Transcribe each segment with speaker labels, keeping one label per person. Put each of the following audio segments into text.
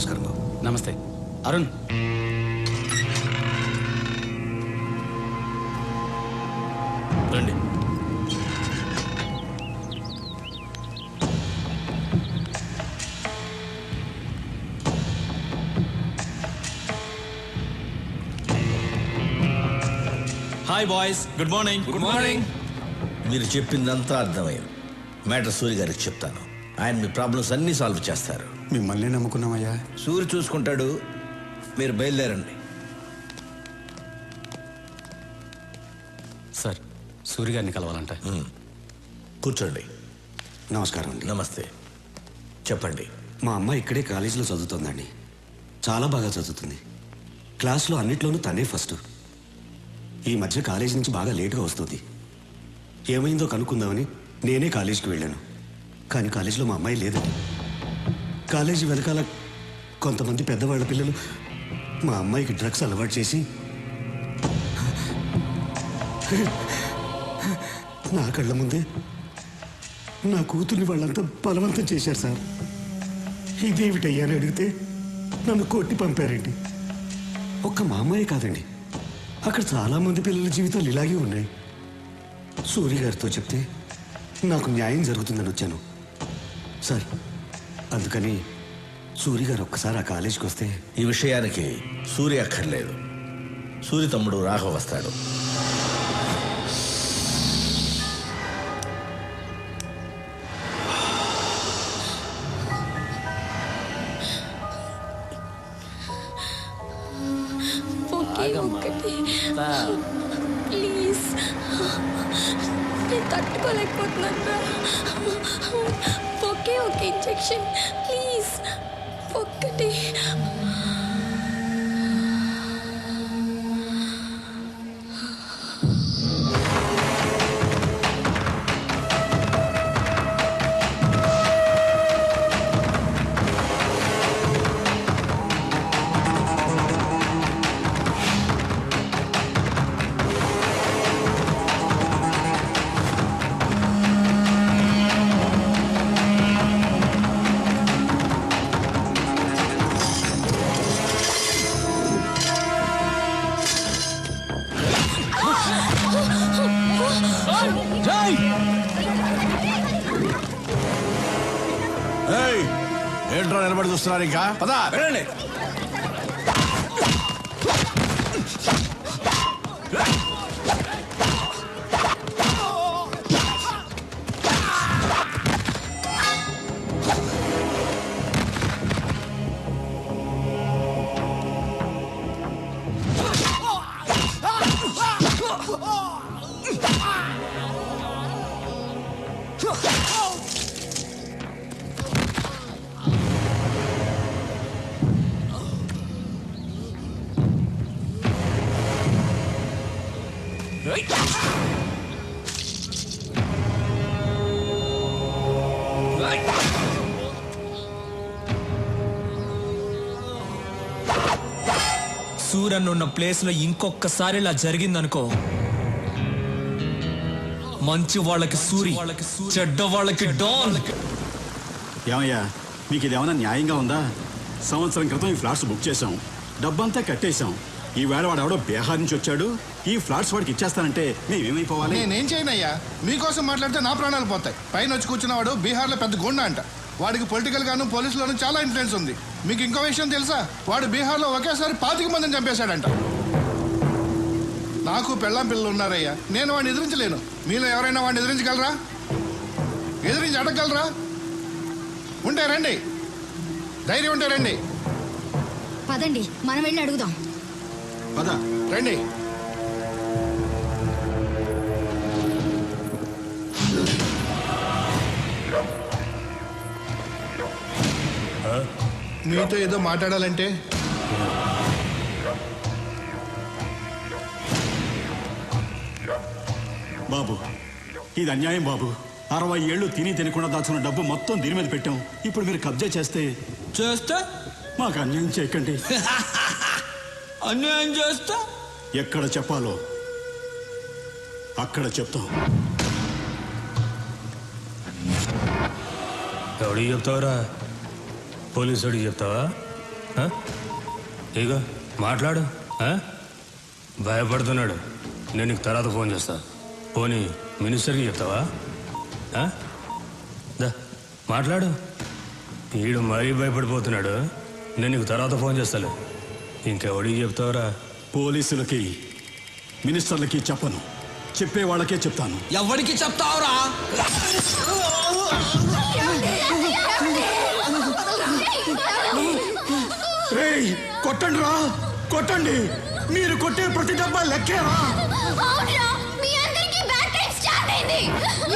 Speaker 1: నమస్కారం బాబు.
Speaker 2: నమస్తే అరుణ్. రండి. Hi boys, good morning.
Speaker 3: Good morning.
Speaker 4: మీరు చెప్పిందంతా అర్థమైంది. మ్యాటర్ సూర్య గారికి చెప్తాను. ఆయన మీ ప్రాబ్లమ్స్ అన్నీ సాల్వ్ చేస్తారు.
Speaker 1: మిమ్మల్ని నమ్ముకున్నామయ్యా.
Speaker 4: సూర్య చూసుకుంటాడు, మీరు బయలుదేరండి.
Speaker 2: సార్, సూర్య గారిని కలవాలంట.
Speaker 4: కూర్చోండి.
Speaker 1: నమస్కారం అండి.
Speaker 4: నమస్తే. చెప్పండి.
Speaker 1: మా అమ్మాయి ఇక్కడే కాలేజీలో చదువుతుందండి. చాలా బాగా చదువుతుంది. క్లాస్లో అన్నిట్లోనూ తనే ఫస్ట్. ఈ మధ్య కాలేజీ నుంచి బాగా లేటుగా వస్తుంది. ఏమైందో కనుక్కుందామని నేనే కాలేజీకి వెళ్ళాను. కానీ కాలేజీలో మా అమ్మాయి లేదండి. కాలేజీ వెనకాల కొంతమంది పెద్దవాళ్ళ పిల్లలు మా అమ్మాయికి డ్రగ్స్ అలవాటు చేసి నా కళ్ళ ముందే నా కూతుర్ని వాళ్ళంతా బలవంతం చేశారు సార్. ఇదేమిటయ్యా అని అడిగితే నన్ను కొట్టి పంపారండి. ఒక్క మా అమ్మాయి కాదండి, అక్కడ చాలామంది పిల్లల జీవితాలు ఇలాగే ఉన్నాయి. సూర్య గారితో చెప్తే నాకు న్యాయం జరుగుతుందని వచ్చాను సార్. అందుకని సూర్య గారు ఒక్కసారి ఆ కాలేజీకి వస్తే.
Speaker 4: ఈ విషయానికి సూర్య అక్కర్లేదు. సూర్య తమ్ముడు రాఘవ వస్తాడు.
Speaker 5: ప్లీజ్, నేను తట్టుకోలేకపోతున్నాను. ఒకే ఒక ఇంజెక్షన్ ప్లీజ్, ఒక్కటి.
Speaker 4: ఏంట్రా నిలబడి చూస్తున్నారు? ఇంకా పదా వెళ్ళండి.
Speaker 3: సూరన్ ఉన్న ప్లేస్ లో ఇంకొకసారి ఇలా జరిగిందనుకో, మంచి వాళ్ళకి సూరి, చెడ్డ వాళ్ళకి డాన్.
Speaker 6: ఏమయ్యా, మీకు ఇదేమన్నా న్యాయంగా ఉందా? సంవత్సరం క్రితం ఈ ఫ్లాట్స్ బుక్ చేశాం, డబ్బంతా కట్టేశాం. ఈ వేళ వాడు ఎవడో బీహార్ నుంచి వచ్చాడు, ఈ ఫ్లాట్స్ వాడికి ఇచ్చేస్తానంటే మేమేమైపోవాలి?
Speaker 7: నేనేం చేయనయ్యా, మీకోసం మాట్లాడితే నా ప్రాణాలు పోతాయి. పైన వచ్చి కూర్చున్నవాడు బీహార్లో పెద్ద గుండా అంట. వాడికి పొలిటికల్ గాను పోలీసులోనూ చాలా ఇన్ఫ్లుయెన్స్ ఉంది. మీకు ఇంకో విషయం తెలుసా? వాడు బీహార్లో ఒకేసారి 25 మందిని చంపేశాడంట. నాకు పెళ్ళాం పిల్లలు ఉన్నారయ్యా, నేను వాడిని ఎదిరించలేను. మీలో ఎవరైనా వాడిని ఎదిరించగలరా? ఎదిరించి అడగగలరా? ఉంటే రండి, ధైర్యం ఉంటే రండి.
Speaker 5: పదండి, మనం వెళ్ళి అడుగుదాం.
Speaker 6: పద
Speaker 7: రండి. మీతో ఏదో మాట్లాడాలంటే.
Speaker 6: బాబు, ఇది అన్యాయం బాబు. 60 ఏళ్ళు తిని తినకుండా దాచుకున్న డబ్బు మొత్తం దీని మీద పెట్టాం. ఇప్పుడు మీరు కబ్జా చేస్తే మాకు అన్యాయం చేయకండి.
Speaker 3: అన్యాయం చేస్తా
Speaker 6: ఎక్కడ చెప్పాలో అక్కడ చెప్తాం.
Speaker 8: ఎవడికి చెప్తావరా? పోలీసు వాడికి చెప్తావా? ఆ? ఇగో మాట్లాడు. ఆ? భయపడుతున్నాడు. నేను నీకు తర్వాత ఫోన్ చేస్తా. పోనీ మినిస్టర్కి చెప్తావా? ఆ? దా మాట్లాడు. ఈడు మరీ భయపడిపోతున్నాడు. నేను నీకు తర్వాత ఫోన్ చేస్తాలే. ఇంకెవడికి చెప్తావురా?
Speaker 6: పోలీసులకి మినిస్టర్లకి చెప్పను, చెప్పే వాళ్ళకే చెప్తాను.
Speaker 3: ఎవరికి చెప్తావురా?
Speaker 1: రేయ్ కొట్టండి రా, కొట్టండి. మీరు కొట్టే ప్రతి డబ్బా లెక్కేరా.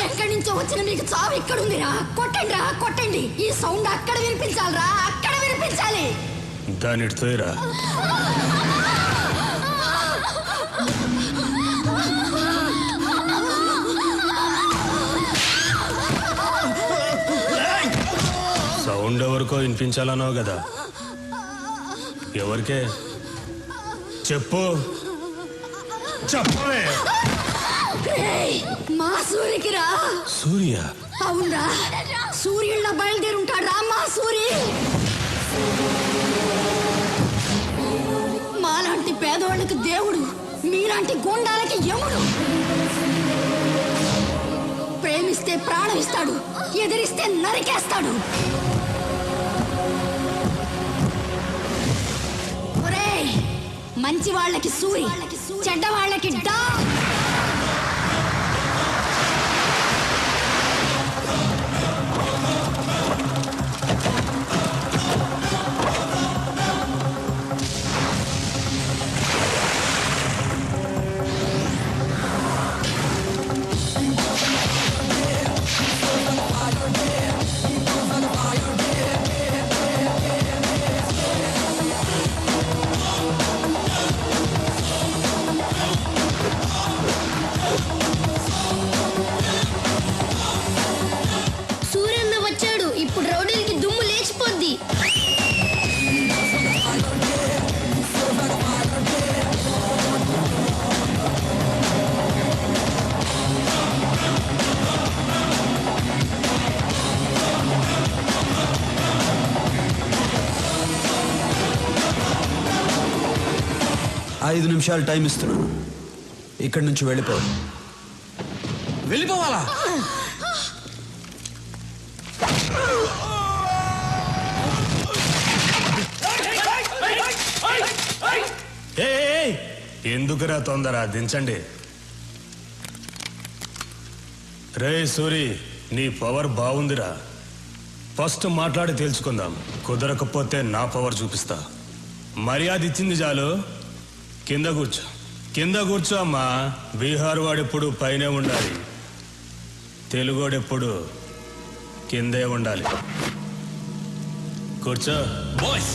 Speaker 5: ఎక్కడి నుంచో వచ్చిన మీకు చావు ఇక్కడ ఉందిరా. కొట్టండి రా, కొట్టండి. ఈ సౌండ్ అక్కడ వినిపించాలిరా, అక్కడ వినిపించాలి.
Speaker 8: దాని తోయరా. సౌండ్ ఎవరికో వినిపించాలన్నావు కదా, ఎవరికే చెప్పు. చెప్పవే.
Speaker 5: రేయ్, మా సూర్యకి రా.
Speaker 8: సూర్య?
Speaker 5: అవునరా, సూర్యుళ్ళ బయలుదేరుంటాడు రా మా సూరి. మాలాంటి పేదవాళ్ళకి దేవుడు, మీలాంటి గూండాలకి యముడు. ప్రేమిస్తే ప్రాణం ఇస్తాడు, ఎదిరిస్తే నరికేస్తాడు. ఒరేయ్, మంచి వాళ్ళకి సూరి, చెడ్డ వాళ్ళకి డా.
Speaker 9: సూర్యన్న వచ్చాడు. ఇప్పుడు రౌడీలకి దుమ్ము లేచిపోద్ది.
Speaker 3: ఐదు నిమిషాలు టైం ఇస్తున్నాను. ఇక్కడి నుంచి వెళ్ళిపో.
Speaker 4: వెళ్ళిపోవాలా?
Speaker 8: ఎందుకురా తొందర? దించండి. రే సూరి, నీ పవర్ బాగుందిరా. ఫస్ట్ మాట్లాడి తెలుసుకుందాం. కుదరకపోతే నా పవర్ చూపిస్తా. మర్యాద ఇచ్చింది చాలు. కింద కూర్చో, కింద కూర్చో అమ్మా. బీహార్ వాడెప్పుడు పైనే ఉండాలి, తెలుగోడెప్పుడు కిందే ఉండాలి. కూర్చో.
Speaker 3: బాయ్స్,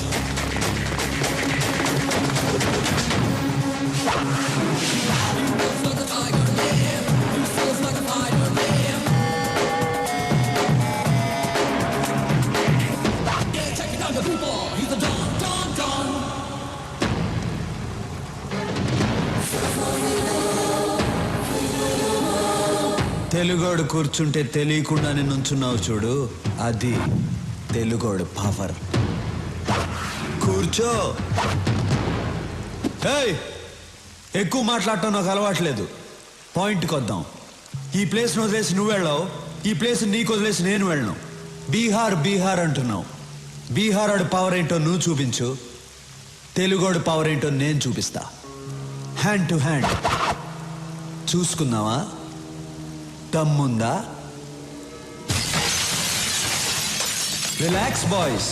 Speaker 3: తెలుగోడు కూర్చుంటే తెలియకుండానే నుంచున్నావు చూడు, అది తెలుగోడు పవర్. కూర్చో. ఏయ్, ఎక్కువ మాట్లాడటం నాకు అలవాట్లేదు. పాయింట్కి వద్దాం. ఈ ప్లేస్ను వదిలేసి నువ్వు వెళ్ళావు, ఈ ప్లేస్ నీకు వదిలేసి నేను వెళ్ళను. బీహార్ బీహార్ అంటున్నావు. బీహార్ వాడి పవర్ ఏంటో నువ్వు చూపించు, తెలుగోడు పవర్ ఏంటో నేను చూపిస్తా. హ్యాండ్ టు హ్యాండ్ చూసుకుందామా? దమ్ముందా? Relax boys.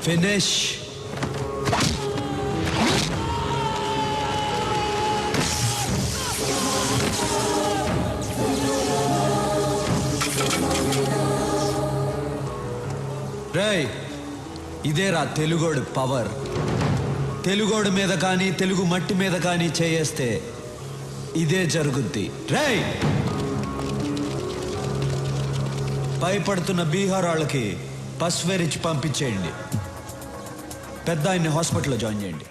Speaker 3: ఫినిష్. రేయ్, ఇదేరా తెలుగోడు పవర్. తెలుగోడు మీద కానీ తెలుగు మట్టి మీద కానీ చేయేస్తే ఇదే జరుగుద్ది. రేయ్, భయపడుతున్న బీహార్ వాళ్ళకి పసువేరిచ్చి పంపించేయండి. పెద్ద ఆయన్ని హాస్పిటల్లో జాయిన్ చేయండి.